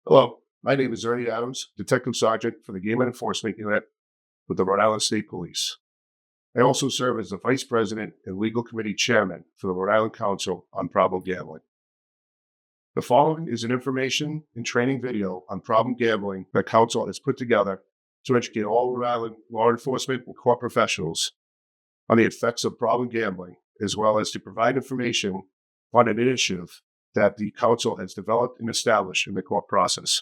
Hello, my name is Ernie Adams, Detective Sergeant for the Game Enforcement Unit with the Rhode Island State Police. I also serve as the Vice President and Legal Committee Chairman for the Rhode Island Council on Problem Gambling. The following is an information and training video on problem gambling that Council has put together to educate all Rhode Island law enforcement and court professionals on the effects of problem gambling, as well as to provide information on an initiative that the Council has developed and established in the court process.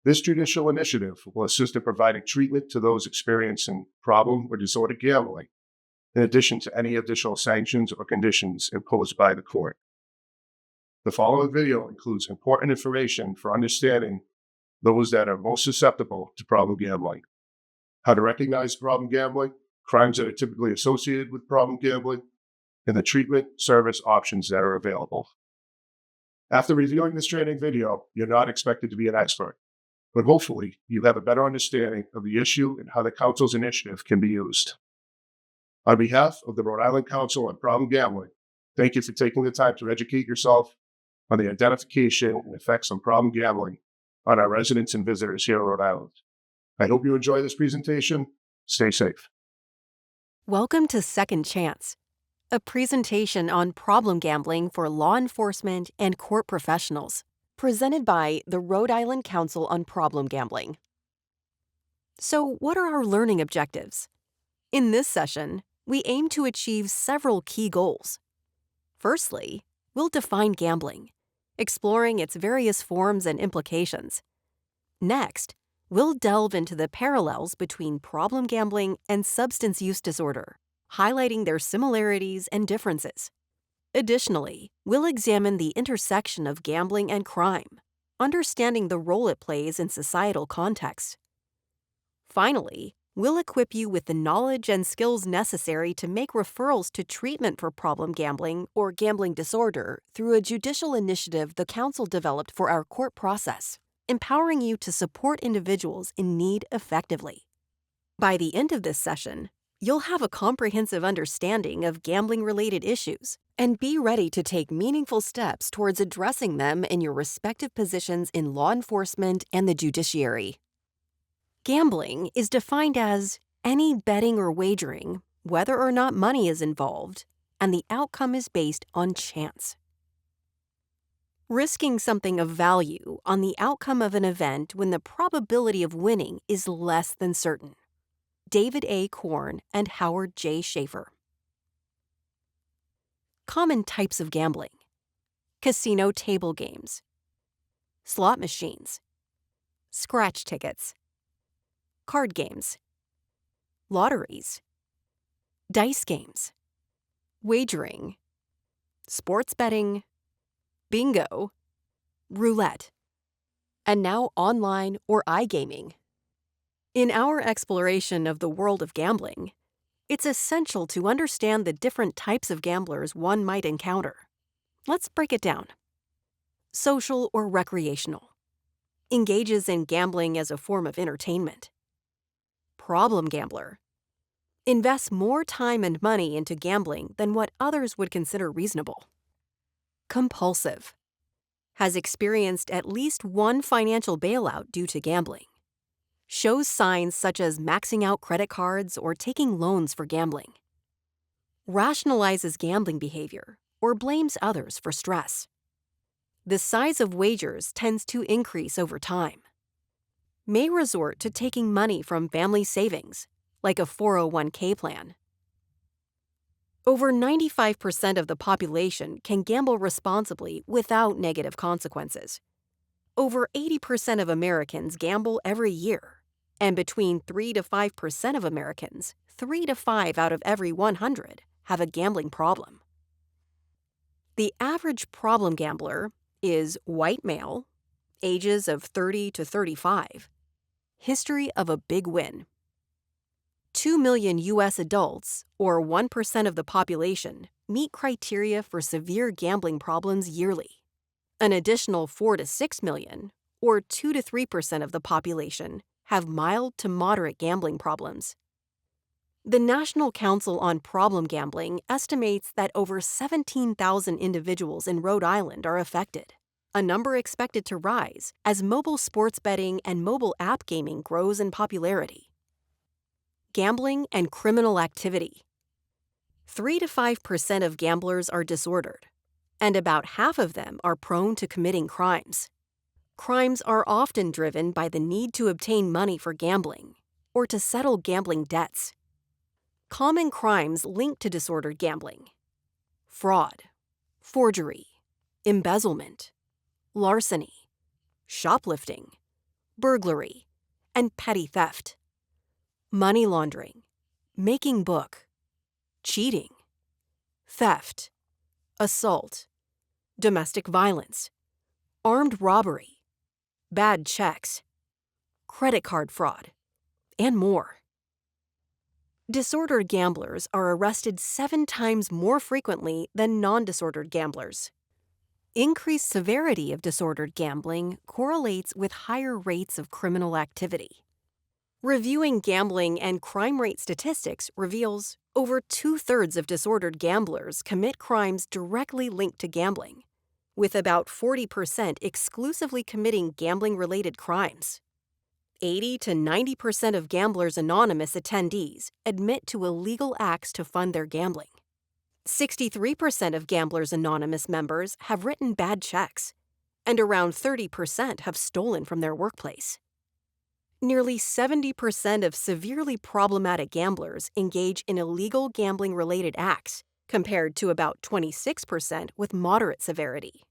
This judicial initiative will assist in providing treatment to those experiencing problem or disordered gambling, in addition to any additional sanctions or conditions imposed by the court. The following video includes important information for understanding those that are most susceptible to problem gambling, how to recognize problem gambling, crimes that are typically associated with problem gambling, and the treatment service options that are available. After reviewing this training video, you're not expected to be an expert, but hopefully you have a better understanding of the issue and how the Council's initiative can be used. On behalf of the Rhode Island Council on Problem Gambling, thank you for taking the time to educate yourself on the identification and effects of problem gambling on our residents and visitors here in Rhode Island. I hope you enjoy this presentation. Stay safe. Welcome to Second Chance, a presentation on problem gambling for law enforcement and court professionals, presented by the Rhode Island Council on Problem Gambling. So, what are our learning objectives? In this session, we aim to achieve several key goals. Firstly, we'll define gambling, exploring its various forms and implications. Next, we'll delve into the parallels between problem gambling and substance use disorder, highlighting their similarities and differences. Additionally, we'll examine the intersection of gambling and crime, understanding the role it plays in societal context. Finally, we'll equip you with the knowledge and skills necessary to make referrals to treatment for problem gambling or gambling disorder through a judicial initiative the Council developed for our court process, empowering you to support individuals in need effectively. By the end of this session, you'll have a comprehensive understanding of gambling-related issues and be ready to take meaningful steps towards addressing them in your respective positions in law enforcement and the judiciary. Gambling is defined as any betting or wagering, whether or not money is involved, and the outcome is based on chance. Risking something of value on the outcome of an event when the probability of winning is less than certain. David A. Korn and Howard J. Schaefer. Common types of gambling: casino table games, slot machines, scratch tickets, card games, lotteries, dice games, wagering, sports betting, bingo, roulette, and now online or iGaming. In our exploration of the world of gambling, it's essential to understand the different types of gamblers one might encounter. Let's break it down. Social or recreational. Engages in gambling as a form of entertainment. Problem gambler. Invests more time and money into gambling than what others would consider reasonable. Compulsive. Has experienced at least one financial bailout due to gambling. Shows signs such as maxing out credit cards or taking loans for gambling. Rationalizes gambling behavior or blames others for stress. The size of wagers tends to increase over time. May resort to taking money from family savings, like a 401k plan. Over 95% of the population can gamble responsibly without negative consequences. Over 80% of Americans gamble every year, and between 3 to 5% of Americans, 3 to 5 out of every 100, have a gambling problem. The average problem gambler is white male, ages of 30 to 35, history of a big win. 2 million U.S. adults, or 1% of the population, meet criteria for severe gambling problems yearly. An additional 4 to 6 million, or 2 to 3% of the population, have mild to moderate gambling problems. The National Council on Problem Gambling estimates that over 17,000 individuals in Rhode Island are affected. a number expected to rise as mobile sports betting and mobile app gaming grows in popularity. Gambling and criminal activity. 3 to 5% of gamblers are disordered, and about half of them are prone to committing crimes. Crimes are often driven by the need to obtain money for gambling or to settle gambling debts. Common crimes linked to disordered gambling: fraud, forgery, embezzlement, larceny, shoplifting, burglary, and petty theft. Money laundering, making book, cheating, theft, assault, domestic violence, armed robbery, bad checks, credit card fraud, and more. Disordered gamblers are arrested 7 times more frequently than non-disordered gamblers. Increased severity of disordered gambling correlates with higher rates of criminal activity. Reviewing gambling and crime rate statistics reveals over 2/3 of disordered gamblers commit crimes directly linked to gambling, with about 40% exclusively committing gambling-related crimes. 80 to 90% of Gamblers Anonymous attendees admit to illegal acts to fund their gambling. 63% of Gamblers Anonymous members have written bad checks, and around 30% have stolen from their workplace. Nearly 70% of severely problematic gamblers engage in illegal gambling-related acts, compared to about 26% with moderate severity.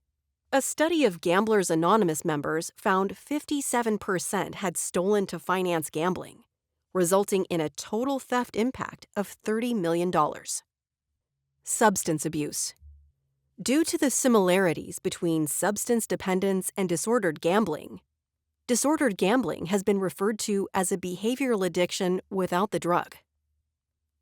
A study of Gamblers Anonymous members found 57% had stolen to finance gambling, resulting in a total theft impact of $30 million. Substance abuse. Due to the similarities between substance dependence and disordered gambling has been referred to as a behavioral addiction without the drug.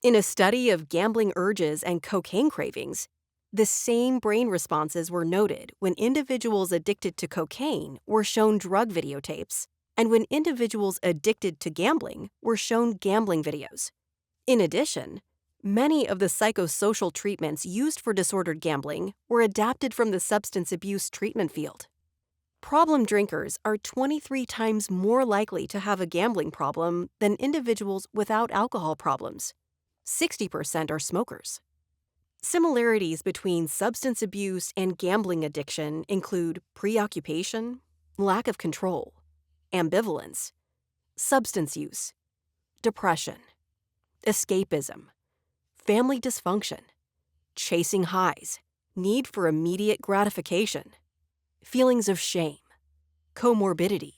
In a study of gambling urges and cocaine cravings, the same brain responses were noted when individuals addicted to cocaine were shown drug videotapes, and when individuals addicted to gambling were shown gambling videos. In addition, many of the psychosocial treatments used for disordered gambling were adapted from the substance abuse treatment field. Problem drinkers are 23 times more likely to have a gambling problem than individuals without alcohol problems. 60% are smokers. Similarities between substance abuse and gambling addiction include preoccupation, lack of control, ambivalence, substance use, depression, escapism, family dysfunction, chasing highs, need for immediate gratification, feelings of shame, comorbidity,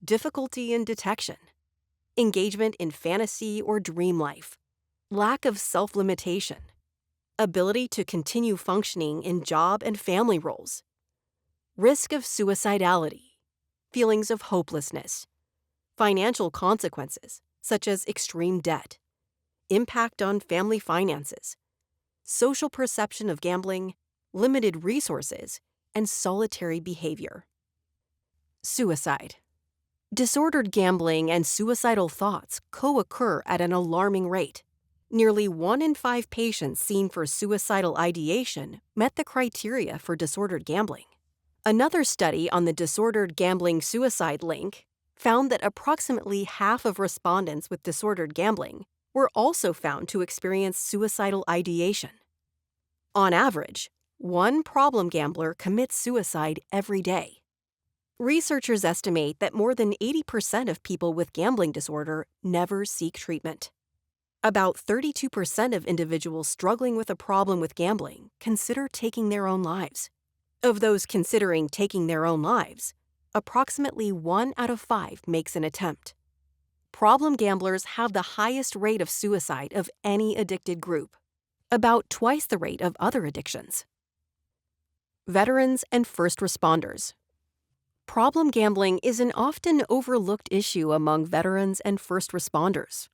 difficulty in detection, engagement in fantasy or dream life, lack of self-limitation, ability to continue functioning in job and family roles, risk of suicidality, feelings of hopelessness, financial consequences such as extreme debt, impact on family finances, social perception of gambling, limited resources, and solitary behavior. Suicide. Disordered gambling and suicidal thoughts co-occur at an alarming rate. Nearly 1 in 5 patients seen for suicidal ideation met the criteria for disordered gambling. Another study on the disordered gambling-suicide link found that approximately half of respondents with disordered gambling were also found to experience suicidal ideation. On average, 1 problem gambler commits suicide every day. Researchers estimate that more than 80% of people with gambling disorder never seek treatment. About 32% of individuals struggling with a problem with gambling consider taking their own lives. Of those considering taking their own lives, approximately 1 out of 5 makes an attempt. Problem gamblers have the highest rate of suicide of any addicted group, about twice the rate of other addictions. Veterans and first responders. Problem gambling is an often overlooked issue among veterans and first responders.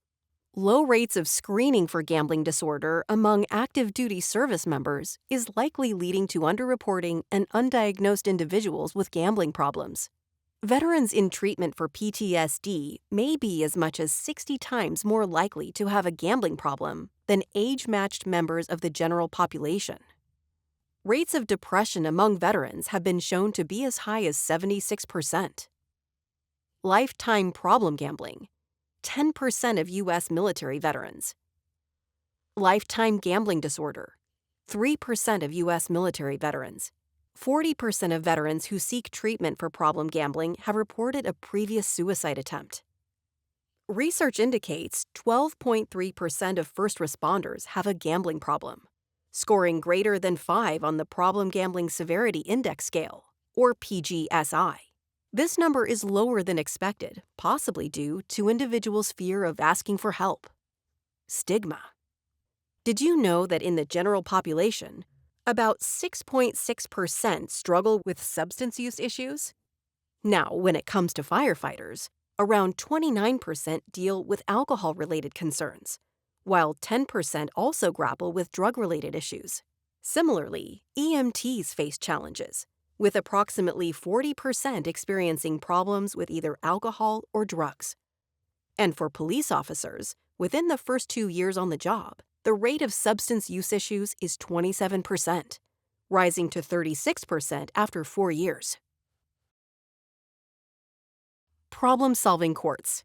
Low rates of screening for gambling disorder among active duty service members is likely leading to underreporting and undiagnosed individuals with gambling problems. Veterans in treatment for PTSD may be as much as 60 times more likely to have a gambling problem than age-matched members of the general population. Rates of depression among veterans have been shown to be as high as 76%. Lifetime problem gambling, 10% of U.S. military veterans. Lifetime gambling disorder, 3% of U.S. military veterans. 40% of veterans who seek treatment for problem gambling have reported a previous suicide attempt. Research indicates 12.3% of first responders have a gambling problem, scoring greater than 5 on the Problem Gambling Severity Index Scale, or PGSI. This number is lower than expected, possibly due to individuals' fear of asking for help. Stigma. Did you know that in the general population, about 6.6% struggle with substance use issues? Now, when it comes to firefighters, around 29% deal with alcohol-related concerns, while 10% also grapple with drug-related issues. Similarly, EMTs face challenges, with approximately 40% experiencing problems with either alcohol or drugs. And for police officers, within the first 2 years on the job, the rate of substance use issues is 27%, rising to 36% after 4 years. Problem-solving courts.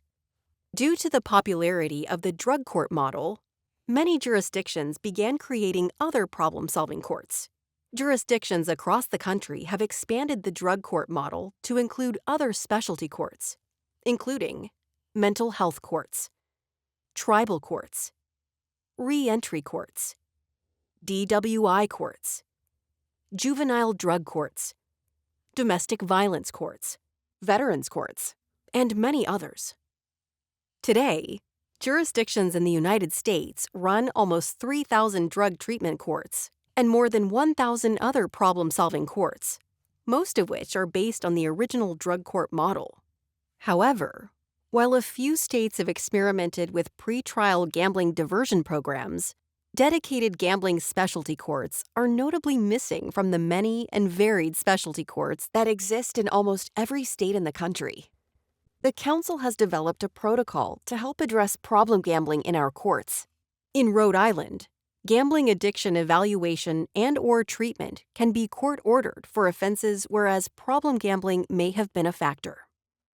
Due to the popularity of the drug court model, many jurisdictions began creating other problem-solving courts. Jurisdictions across the country have expanded the drug court model to include other specialty courts, including mental health courts, tribal courts, re-entry courts, DWI courts, juvenile drug courts, domestic violence courts, veterans courts, and many others. Today, jurisdictions in the United States run almost 3,000 drug treatment courts and more than 1,000 other problem-solving courts, most of which are based on the original drug court model. However, while a few states have experimented with pretrial gambling diversion programs, dedicated gambling specialty courts are notably missing from the many and varied specialty courts that exist in almost every state in the country. The Council has developed a protocol to help address problem gambling in our courts. In Rhode Island, gambling addiction evaluation and/or treatment can be court-ordered for offenses whereas problem gambling may have been a factor.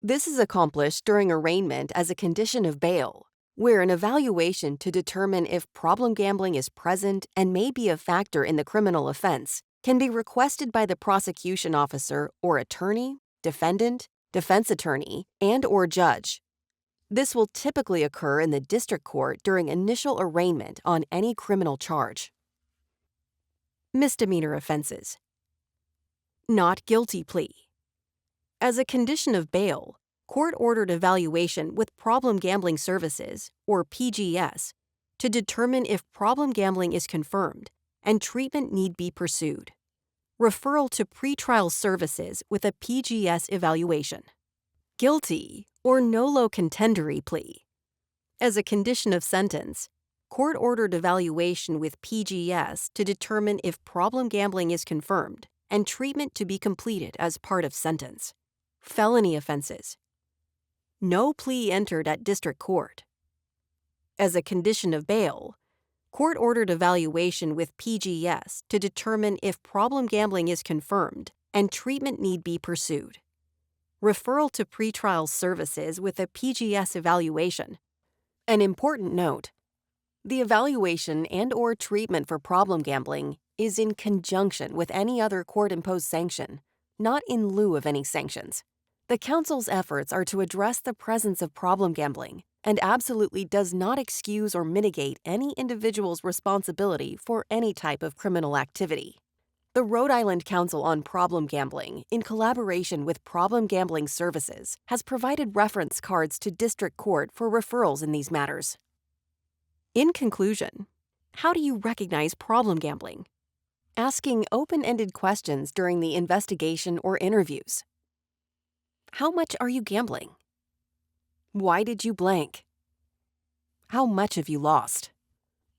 This is accomplished during arraignment as a condition of bail, where an evaluation to determine if problem gambling is present and may be a factor in the criminal offense can be requested by the prosecution officer or attorney, defendant, defense attorney, and/or judge. This will typically occur in the district court during initial arraignment on any criminal charge. Misdemeanor offenses. Not guilty plea. As a condition of bail, court-ordered evaluation with problem gambling services, or PGS, to determine if problem gambling is confirmed and treatment need be pursued. Referral to pretrial services with a PGS evaluation. Guilty or nolo contendere plea. As a condition of sentence, court-ordered evaluation with PGS to determine if problem gambling is confirmed and treatment to be completed as part of sentence. Felony offenses. No plea entered at district court. As a condition of bail, court-ordered evaluation with PGS to determine if problem gambling is confirmed and treatment need be pursued. Referral to pretrial services with a PGS evaluation. An important note: the evaluation and/or treatment for problem gambling is in conjunction with any other court-imposed sanction, not in lieu of any sanctions. The Council's efforts are to address the presence of problem gambling and absolutely does not excuse or mitigate any individual's responsibility for any type of criminal activity. The Rhode Island Council on Problem Gambling, in collaboration with Problem Gambling Services, has provided reference cards to district court for referrals in these matters. In conclusion, how do you recognize problem gambling? Asking open-ended questions during the investigation or interviews. How much are you gambling? Why did you blank? How much have you lost?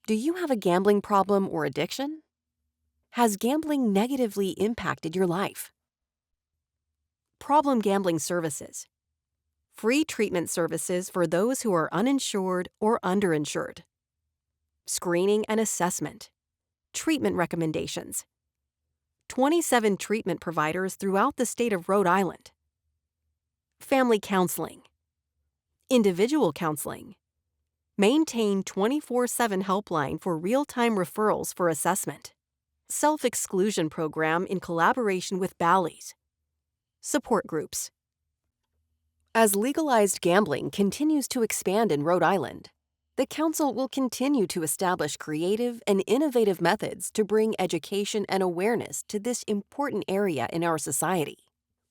Do you have a gambling problem or addiction? Has gambling negatively impacted your life? Problem gambling services. Free treatment services for those who are uninsured or underinsured. Screening and assessment. Treatment recommendations. 27 treatment providers throughout the state of Rhode Island. Family counseling. Individual counseling. Maintain 24/7 helpline for real-time referrals for assessment. Self-exclusion program in collaboration with Bally's. Support groups. As legalized gambling continues to expand in Rhode Island, the Council will continue to establish creative and innovative methods to bring education and awareness to this important area in our society.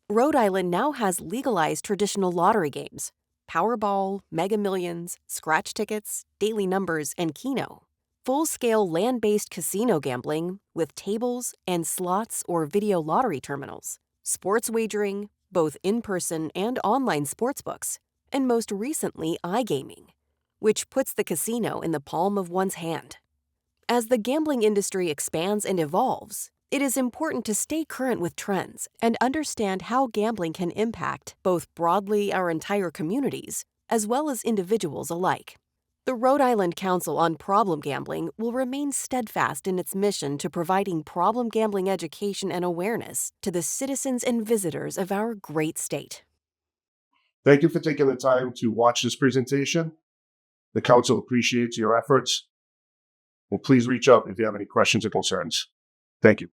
Rhode Island now has legalized traditional lottery games, Powerball, Mega Millions, scratch tickets, daily numbers, and Keno. Full-scale land-based casino gambling with tables and slots or video lottery terminals, sports wagering, both in-person and online sportsbooks, and most recently iGaming, which puts the casino in the palm of one's hand. As the gambling industry expands and evolves, it is important to stay current with trends and understand how gambling can impact both broadly our entire communities as well as individuals alike. The Rhode Island Council on Problem Gambling will remain steadfast in its mission to providing problem gambling education and awareness to the citizens and visitors of our great state. Thank you for taking the time to watch this presentation. The Council appreciates your efforts. Well, please reach out if you have any questions or concerns. Thank you.